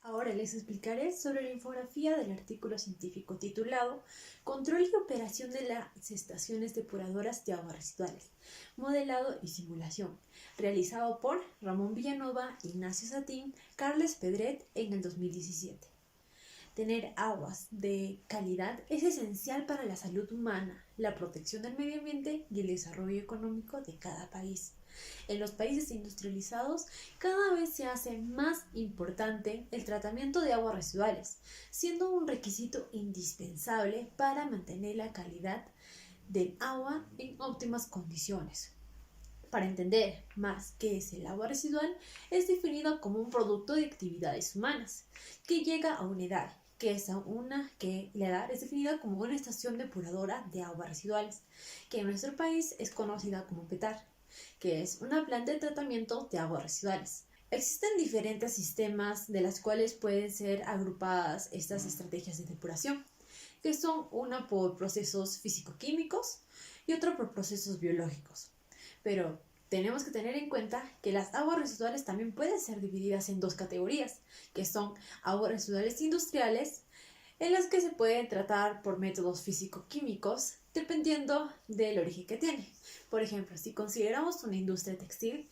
Ahora les explicaré sobre la infografía del artículo científico titulado Control y operación de las estaciones depuradoras de aguas residuales, modelado y simulación, realizado por Ramón Villanova, Ignacio Satín, Carles Pedret en el 2017. Tener aguas de calidad es esencial para la salud humana, la protección del medio ambiente y el desarrollo económico de cada país. En los países industrializados, cada vez se hace más importante el tratamiento de aguas residuales, siendo un requisito indispensable para mantener la calidad del agua en óptimas condiciones. Para entender más qué es el agua residual, es definido como un producto de actividades humanas que llega a una edad, la edad es definida como una estación depuradora de aguas residuales, que en nuestro país es conocida como PETAR, que es una planta de tratamiento de aguas residuales. Existen diferentes sistemas de las cuales pueden ser agrupadas estas estrategias de depuración, que son una por procesos físico-químicos y otra por procesos biológicos. Pero tenemos que tener en cuenta que las aguas residuales también pueden ser divididas en dos categorías, que son aguas residuales industriales, en las que se pueden tratar por métodos físico-químicos, dependiendo del origen que tiene. Por ejemplo, si consideramos una industria textil,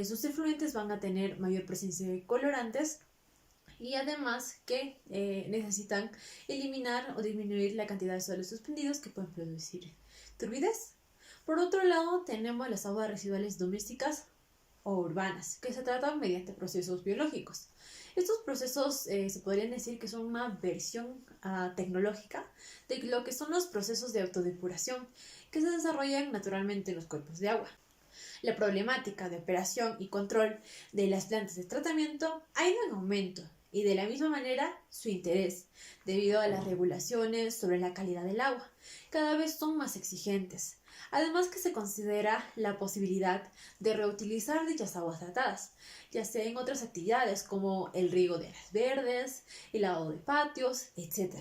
sus efluentes van a tener mayor presencia de colorantes y además que necesitan eliminar o disminuir la cantidad de sólidos suspendidos que pueden producir turbidez. Por otro lado, tenemos las aguas residuales domésticas o urbanas, que se tratan mediante procesos biológicos. Estos procesos se podrían decir que son una versión tecnológica de lo que son los procesos de autodepuración que se desarrollan naturalmente en los cuerpos de agua. La problemática de operación y control de las plantas de tratamiento ha ido en aumento y de la misma manera su interés, debido a las regulaciones sobre la calidad del agua, cada vez son más exigentes. Además que se considera la posibilidad de reutilizar dichas aguas tratadas, ya sea en otras actividades como el riego de áreas verdes, el lavado de patios, etc.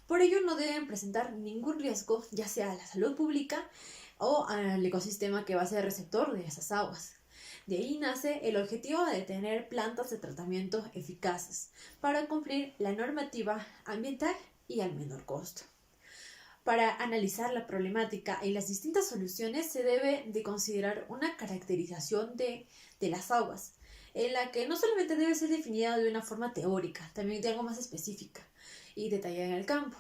Por ello no deben presentar ningún riesgo, ya sea a la salud pública o al ecosistema que va a ser receptor de esas aguas. De ahí nace el objetivo de tener plantas de tratamiento eficaces para cumplir la normativa ambiental y al menor costo. Para analizar la problemática y las distintas soluciones se debe de considerar una caracterización de las aguas, en la que no solamente debe ser definida de una forma teórica, también de algo más específica y detallada en el campo,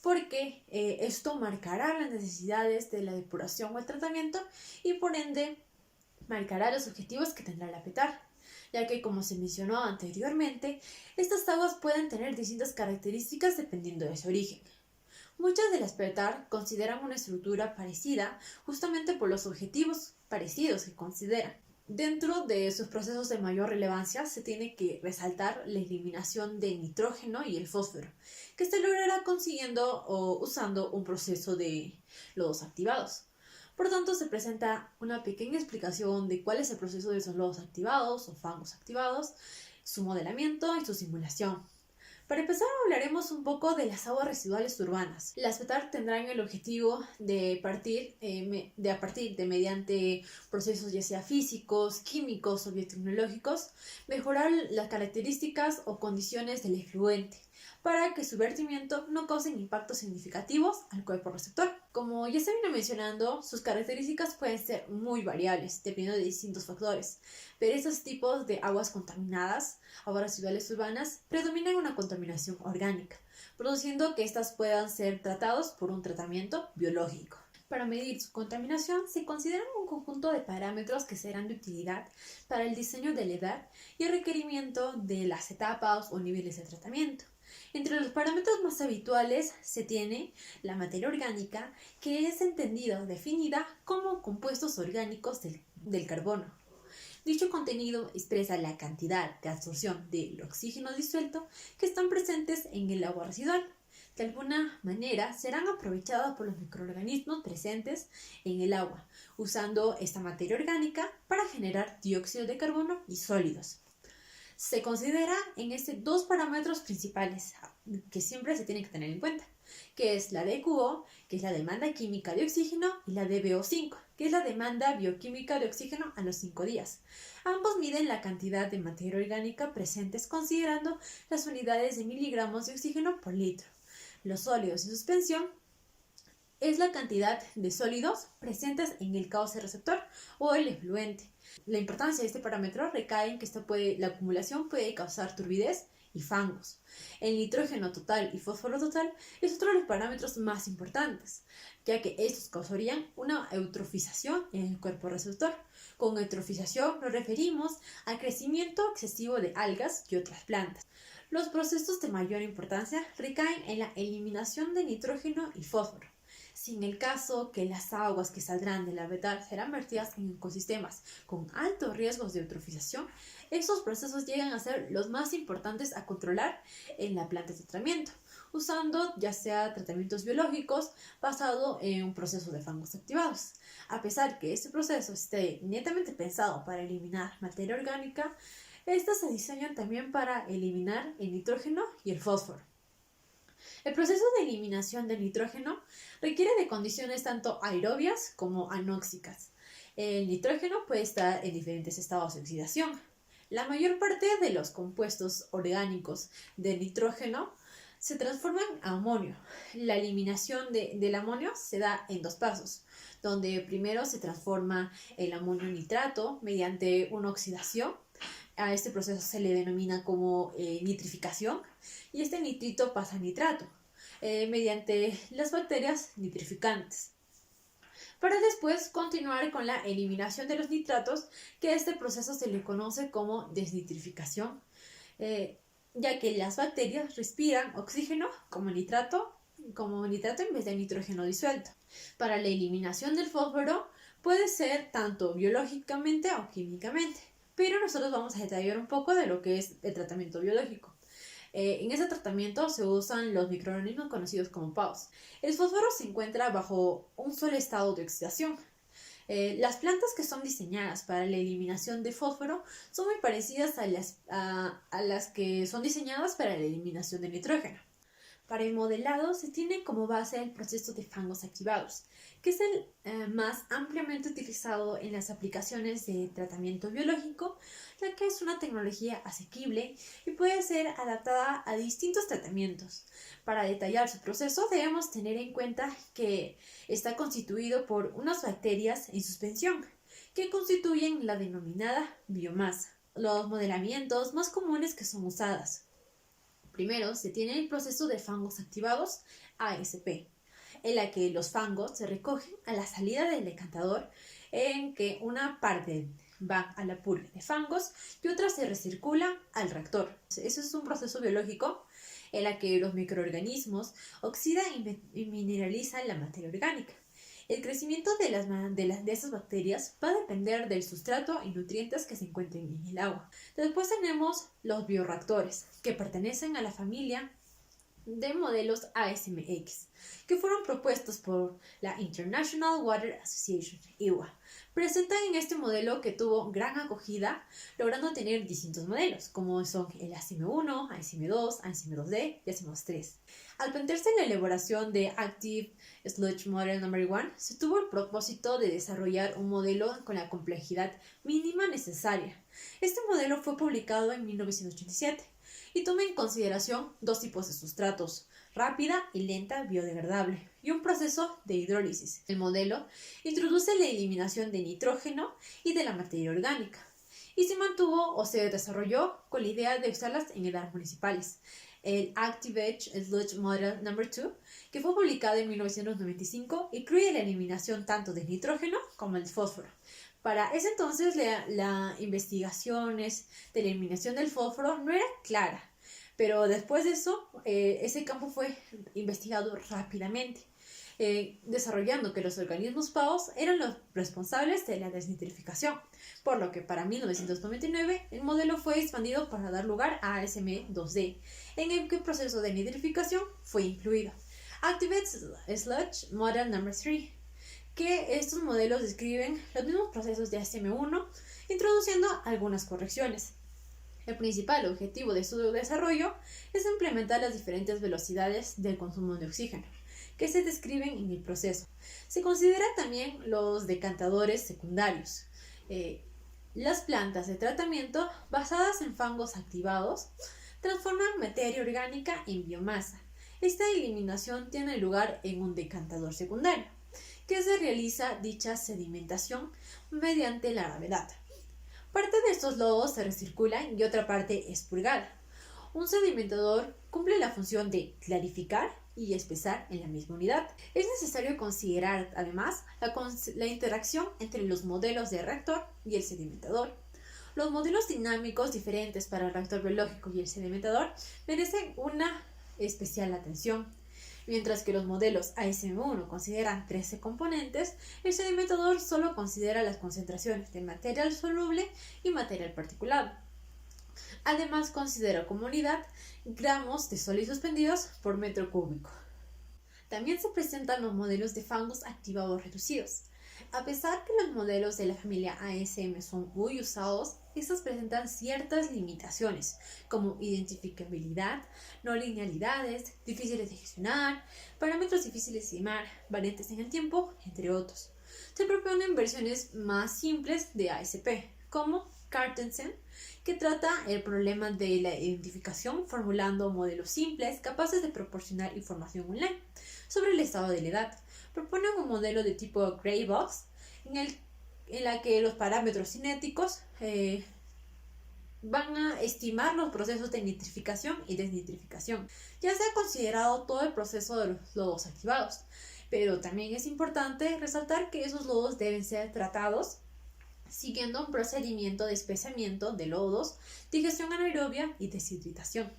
porque esto marcará las necesidades de la depuración o el tratamiento y por ende marcará los objetivos que tendrá la PETAR, ya que como se mencionó anteriormente, estas aguas pueden tener distintas características dependiendo de su origen. Muchas de las PETAR consideran una estructura parecida justamente por los objetivos parecidos que consideran. Dentro de sus procesos de mayor relevancia se tiene que resaltar la eliminación del nitrógeno y el fósforo, que se logrará consiguiendo o usando un proceso de lodos activados. Por tanto, se presenta una pequeña explicación de cuál es el proceso de esos lodos activados o fangos activados, su modelamiento y su simulación. Para empezar, hablaremos un poco de las aguas residuales urbanas. Las PETAR tendrán el objetivo de partir mediante procesos ya sea físicos, químicos o biotecnológicos, mejorar las características o condiciones del efluente para que su vertimiento no cause impactos significativos al cuerpo receptor. Como ya se vino mencionando, sus características pueden ser muy variables dependiendo de distintos factores, pero estos tipos de aguas contaminadas, aguas residuales urbanas, predominan una contaminación orgánica, produciendo que éstas puedan ser tratadas por un tratamiento biológico. Para medir su contaminación se consideran un conjunto de parámetros que serán de utilidad para el diseño de la edad y el requerimiento de las etapas o niveles de tratamiento. Entre los parámetros más habituales se tiene la materia orgánica, que es entendida o definida como compuestos orgánicos del carbono. Dicho contenido expresa la cantidad de absorción del oxígeno disuelto que están presentes en el agua residual. De alguna manera serán aprovechados por los microorganismos presentes en el agua, usando esta materia orgánica para generar dióxido de carbono y sólidos. Se considera en dos parámetros principales que siempre se tienen que tener en cuenta, que es la DQO, que es la demanda química de oxígeno, y la DBO5, que es la demanda bioquímica de oxígeno a los 5 días. Ambos miden la cantidad de materia orgánica presentes considerando las unidades de miligramos de oxígeno por litro. Los sólidos en suspensión es la cantidad de sólidos presentes en el cauce receptor o el efluente. La importancia de este parámetro recae en que la acumulación puede causar turbidez y fangos. El nitrógeno total y fósforo total es otro de los parámetros más importantes, ya que estos causarían una eutrofización en el cuerpo receptor. Con eutrofización nos referimos al crecimiento excesivo de algas y otras plantas. Los procesos de mayor importancia recaen en la eliminación de nitrógeno y fósforo. Si en el caso que las aguas que saldrán de la vetal serán vertidas en ecosistemas con altos riesgos de eutrofización, estos procesos llegan a ser los más importantes a controlar en la planta de tratamiento, usando ya sea tratamientos biológicos basados en un proceso de fangos activados. A pesar que este proceso esté netamente pensado para eliminar materia orgánica, estas se diseñan también para eliminar el nitrógeno y el fósforo. El proceso de eliminación del nitrógeno requiere de condiciones tanto aerobias como anóxicas. El nitrógeno puede estar en diferentes estados de oxidación. La mayor parte de los compuestos orgánicos de nitrógeno se transforman en amonio. La eliminación del amonio se da en 2 pasos, donde primero se transforma el amonio en nitrato mediante una oxidación. A este proceso se le denomina como nitrificación, y este nitrito pasa a nitrato mediante las bacterias nitrificantes, para después continuar con la eliminación de los nitratos, que a este proceso se le conoce como desnitrificación, ya que las bacterias respiran oxígeno como nitrato en vez de nitrógeno disuelto. Para la eliminación del fósforo puede ser tanto biológicamente o químicamente, pero nosotros vamos a detallar un poco de lo que es el tratamiento biológico. En ese tratamiento se usan los microorganismos conocidos como PAUs. El fósforo se encuentra bajo un solo estado de oxidación. Las plantas que son diseñadas para la eliminación de fósforo son muy parecidas a las que son diseñadas para la eliminación de nitrógeno. Para el modelado se tiene como base el proceso de fangos activados, que es el más ampliamente utilizado en las aplicaciones de tratamiento biológico, ya que es una tecnología asequible y puede ser adaptada a distintos tratamientos. Para detallar su proceso debemos tener en cuenta que está constituido por unas bacterias en suspensión, que constituyen la denominada biomasa. Los modelamientos más comunes que son usadas. Primero, se tiene el proceso de fangos activados, ASP, en la que los fangos se recogen a la salida del decantador, en que una parte va a la purga de fangos y otra se recircula al reactor. Eso es un proceso biológico en la que los microorganismos oxidan y mineralizan la materia orgánica. El crecimiento de esas bacterias va a depender del sustrato y nutrientes que se encuentren en el agua. Después tenemos los bioreactores, que pertenecen a la familia de modelos ASMX, que fueron propuestos por la International Water Association, IWA. Presentan en este modelo que tuvo gran acogida, logrando tener distintos modelos, como son el ASM1, ASM2, ASM2D y ASM3. Al plantearse la elaboración de Active Sludge Model No. 1, se tuvo el propósito de desarrollar un modelo con la complejidad mínima necesaria. Este modelo fue publicado en 1987 y toma en consideración 2 tipos de sustratos, rápida y lenta biodegradable, y un proceso de hidrólisis. El modelo introduce la eliminación de nitrógeno y de la materia orgánica, y se mantuvo o se desarrolló con la idea de usarlas en edades municipales. El Active Sludge Model No. 2, que fue publicado en 1995, incluye la eliminación tanto del nitrógeno como del fósforo. Para ese entonces, las investigaciones de la eliminación del fósforo no era clara, pero después de eso, ese campo fue investigado rápidamente, desarrollando que los organismos PAUs eran los responsables de la desnitrificación, por lo que para 1999 el modelo fue expandido para dar lugar a ASM2D, en el que el proceso de nitrificación fue incluido. Active Sludge Model No. 3, que estos modelos describen los mismos procesos de ASM1, introduciendo algunas correcciones. El principal objetivo de su desarrollo es implementar las diferentes velocidades del consumo de oxígeno que se describen en el proceso. Se considera también los decantadores secundarios, las plantas de tratamiento basadas en fangos activados transforman materia orgánica en biomasa. Esta eliminación tiene lugar en un decantador secundario, que se realiza dicha sedimentación mediante la gravedad. Parte de estos lodos se recirculan y otra parte es purgada. Un sedimentador cumple la función de clarificar y espesar en la misma unidad. Es necesario considerar además la interacción entre los modelos de reactor y el sedimentador. Los modelos dinámicos diferentes para el reactor biológico y el sedimentador merecen una especial atención. Mientras que los modelos ASM1 consideran 13 componentes, el sedimentador solo considera las concentraciones de material soluble y material particulado. Además, considera como unidad gramos de sólidos suspendidos por metro cúbico. También se presentan los modelos de fangos activados reducidos. A pesar que los modelos de la familia ASM son muy usados, estos presentan ciertas limitaciones, como identificabilidad, no linealidades, difíciles de gestionar, parámetros difíciles de estimar, variantes en el tiempo, entre otros. Se proponen versiones más simples de ASP, como Carstensen, que trata el problema de la identificación formulando modelos simples capaces de proporcionar información online sobre el estado de la edad. Proponen un modelo de tipo Gray Box en la que los parámetros cinéticos van a estimar los procesos de nitrificación y desnitrificación. Ya se ha considerado todo el proceso de los lodos activados, pero también es importante resaltar que esos lodos deben ser tratados siguiendo un procedimiento de espesamiento de lodos, digestión anaerobia y deshidratación.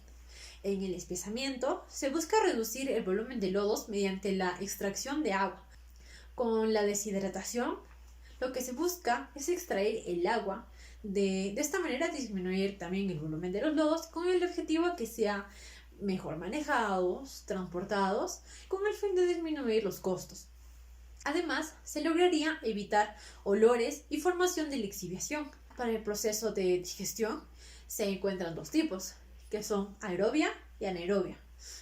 En el espesamiento se busca reducir el volumen de lodos mediante la extracción de agua. Con la deshidratación, lo que se busca es extraer el agua, de esta manera disminuir también el volumen de los lodos con el objetivo de que sean mejor manejados, transportados, con el fin de disminuir los costos. Además, se lograría evitar olores y formación de lixiviación. Para el proceso de digestión se encuentran dos tipos, que son aerobia y anaerobia,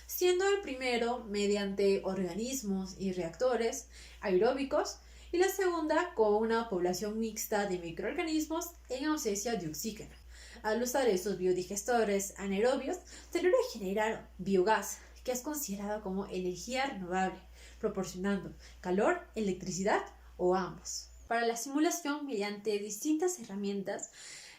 siendo el primero mediante organismos y reactores aeróbicos y la segunda con una población mixta de microorganismos en ausencia de oxígeno. Al usar estos biodigestores anaerobios, se logra generar biogás, que es considerado como energía renovable, proporcionando calor, electricidad o ambos. Para la simulación mediante distintas herramientas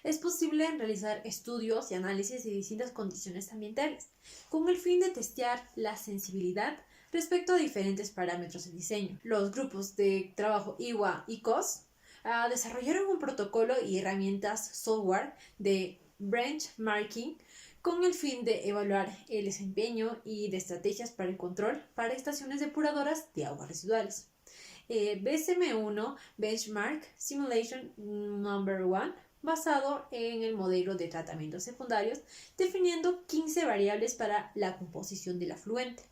es posible realizar estudios y análisis de distintas condiciones ambientales con el fin de testear la sensibilidad respecto a diferentes parámetros de diseño. Los grupos de trabajo IWA y COS desarrollaron un protocolo y herramientas software de benchmarking con el fin de evaluar el desempeño y de estrategias para el control para estaciones depuradoras de aguas residuales. BSM1 Benchmark Simulation Number 1, basado en el modelo de tratamientos secundarios, definiendo 15 variables para la composición del afluente,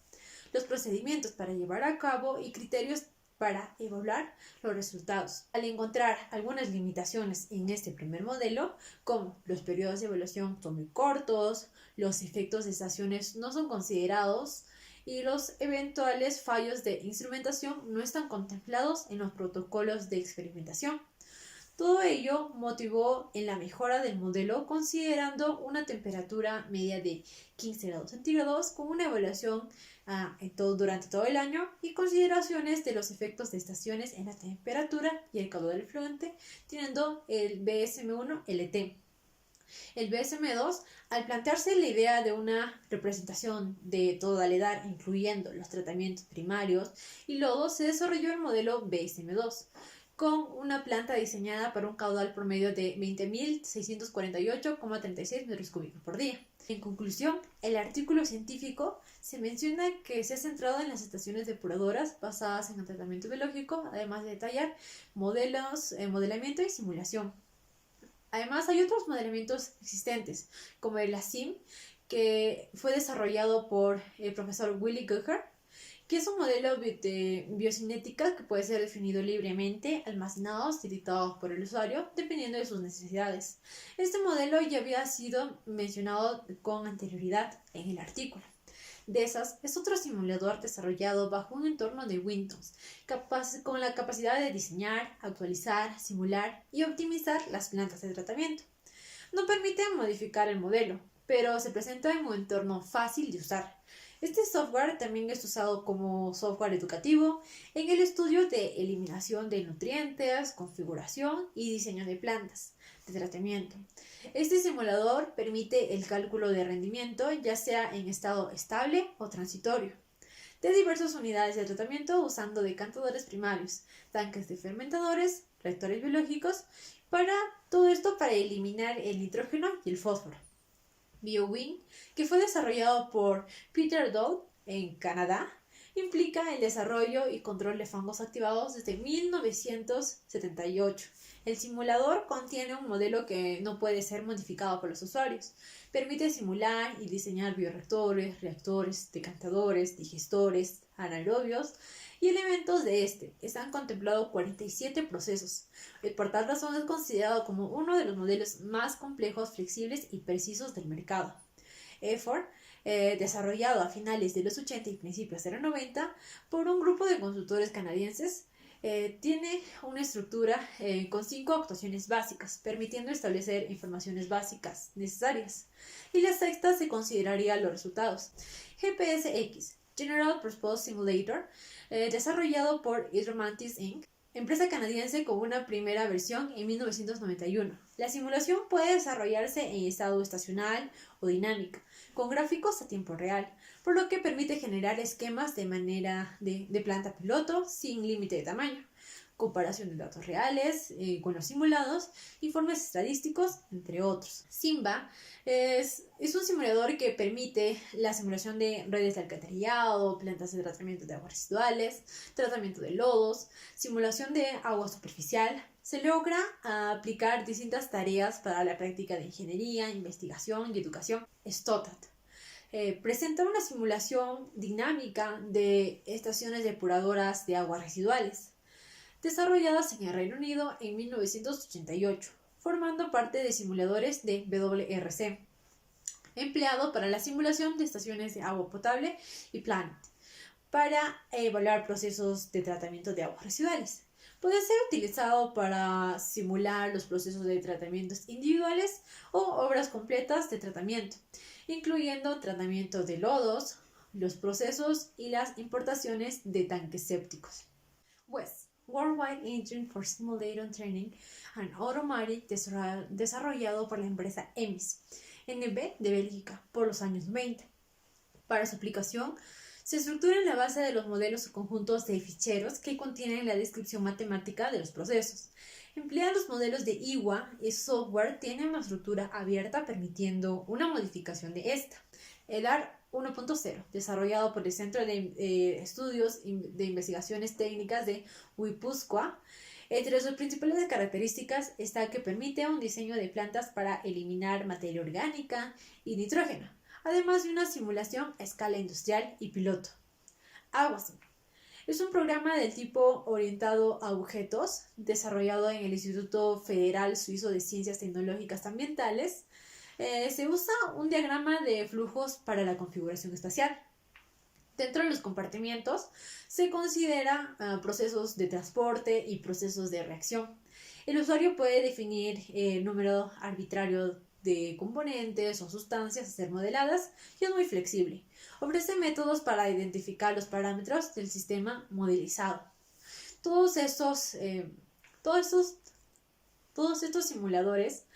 los procedimientos para llevar a cabo y criterios para evaluar los resultados. Al encontrar algunas limitaciones en este primer modelo, como los periodos de evaluación son muy cortos, los efectos de estaciones no son considerados y los eventuales fallos de instrumentación no están contemplados en los protocolos de experimentación. Todo ello motivó en la mejora del modelo considerando una temperatura media de 15 grados centígrados con una evaluación durante todo el año y consideraciones de los efectos de estaciones en la temperatura y el calor del fluente, teniendo el BSM1 LT. El BSM2, al plantearse la idea de una representación de toda la edad, incluyendo los tratamientos primarios y lodos, se desarrolló el modelo BSM2, con una planta diseñada para un caudal promedio de 20.648,36 metros cúbicos por día. En conclusión, el artículo científico se menciona que se ha centrado en las estaciones depuradoras basadas en el tratamiento biológico, además de detallar modelamiento y simulación. Además, hay otros modelamientos existentes, como el ASIM, que fue desarrollado por el profesor Willy Gucher, que es un modelo de biocinética que puede ser definido libremente, almacenados y dictados por el usuario, dependiendo de sus necesidades. Este modelo ya había sido mencionado con anterioridad en el artículo. DESAS es otro simulador desarrollado bajo un entorno de Windows, con la capacidad de diseñar, actualizar, simular y optimizar las plantas de tratamiento. No permite modificar el modelo, pero se presenta en un entorno fácil de usar. Este software también es usado como software educativo en el estudio de eliminación de nutrientes, configuración y diseño de plantas de tratamiento. Este simulador permite el cálculo de rendimiento, ya sea en estado estable o transitorio, de diversas unidades de tratamiento usando decantadores primarios, tanques de fermentadores, reactores biológicos, para todo esto para eliminar el nitrógeno y el fósforo. BioWin, que fue desarrollado por Peter Dodd en Canadá, implica el desarrollo y control de fangos activados desde 1978. El simulador contiene un modelo que no puede ser modificado por los usuarios. Permite simular y diseñar bioreactores, reactores, decantadores, digestores, anaerobios y elementos de este. Están contemplados 47 procesos. Por tal razón es considerado como uno de los modelos más complejos, flexibles y precisos del mercado. EFOR, desarrollado a finales de los 80 y principios de los 90 por un grupo de consultores canadienses, tiene una estructura con 5 actuaciones básicas, permitiendo establecer informaciones básicas necesarias. Y la sexta se consideraría los resultados. GPSX, General Purpose Simulator, desarrollado por Hydromantis Inc., empresa canadiense con una primera versión en 1991. La simulación puede desarrollarse en estado estacional o dinámica, con gráficos a tiempo real, por lo que permite generar esquemas de manera de planta piloto sin límite de tamaño, comparación de datos reales con los simulados, informes estadísticos, entre otros. Simba es un simulador que permite la simulación de redes de alcantarillado, plantas de tratamiento de aguas residuales, tratamiento de lodos, simulación de agua superficial. Se logra aplicar distintas tareas para la práctica de ingeniería, investigación y educación. STOTAT presenta una simulación dinámica de estaciones depuradoras de aguas residuales, desarrolladas en el Reino Unido en 1988, formando parte de simuladores de WRC, empleado para la simulación de estaciones de agua potable y Planet, para evaluar procesos de tratamiento de aguas residuales. Puede ser utilizado para simular los procesos de tratamientos individuales o obras completas de tratamiento, incluyendo tratamiento de lodos, los procesos y las importaciones de tanques sépticos. WES, Worldwide Engine for Simulation Training and Automatic, desarrollado por la empresa EMIS, NB de Bélgica, por los años 90. Para su aplicación, se estructura en la base de los modelos o conjuntos de ficheros que contienen la descripción matemática de los procesos. Emplea los modelos de IWA y software tiene una estructura abierta permitiendo una modificación de esta. El AR 1.0, desarrollado por el Centro de Estudios de Investigaciones Técnicas de Guipúzcoa. Entre sus principales características está que permite un diseño de plantas para eliminar materia orgánica y nitrógeno, además de una simulación a escala industrial y piloto. AguaSim es un programa del tipo orientado a objetos, desarrollado en el Instituto Federal Suizo de Ciencias Tecnológicas Ambientales. Se usa un diagrama de flujos para la configuración espacial. Dentro de los compartimientos se considera procesos de transporte y procesos de reacción. El usuario puede definir el número arbitrario de componentes o sustancias a ser modeladas y es muy flexible. Ofrece métodos para identificar los parámetros del sistema modelizado. Todos estos simuladores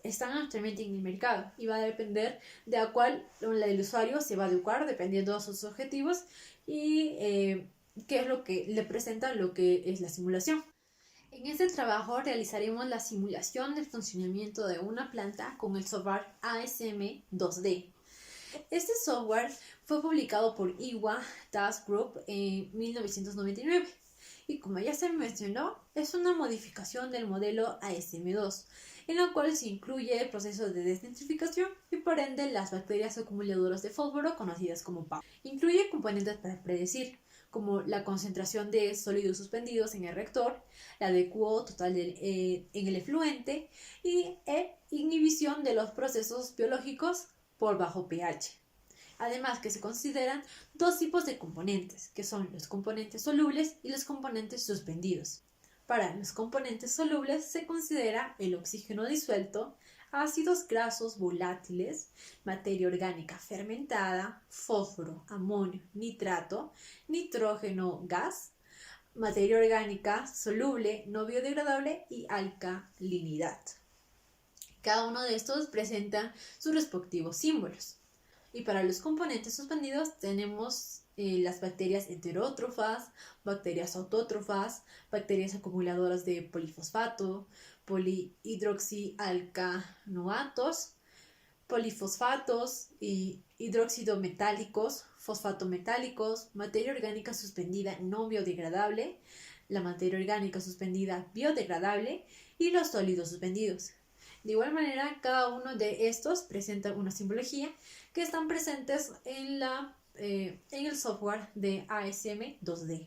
están actualmente en el mercado y va a depender de a cuál el usuario se va a adecuar dependiendo de sus objetivos y qué es lo que le presenta lo que es la simulación. En este trabajo realizaremos la simulación del funcionamiento de una planta con el software ASM 2D. Este software fue publicado por IWA Task Group en 1999 y como ya se mencionó, es una modificación del modelo ASM2 en la cual se incluye el proceso de desnitrificación y por ende las bacterias acumuladoras de fósforo conocidas como PAF. Incluye componentes para predecir, como la concentración de sólidos suspendidos en el reactor, la de QO total en el efluente y inhibición de los procesos biológicos por bajo pH. Además que se consideran dos tipos de componentes, que son los componentes solubles y los componentes suspendidos. Para los componentes solubles se considera el oxígeno disuelto, ácidos grasos volátiles, materia orgánica fermentada, fósforo, amonio, nitrato, nitrógeno gas, materia orgánica soluble, no biodegradable y alcalinidad. Cada uno de estos presenta sus respectivos símbolos. Y para los componentes suspendidos tenemos las bacterias heterótrofas, bacterias autótrofas, bacterias acumuladoras de polifosfato, polihidroxialcanoatos, polifosfatos y hidróxido metálicos, fosfatometálicos, materia orgánica suspendida no biodegradable, la materia orgánica suspendida biodegradable y los sólidos suspendidos. De igual manera, cada uno de estos presenta una simbología que están presentes en el software de ASM 2D.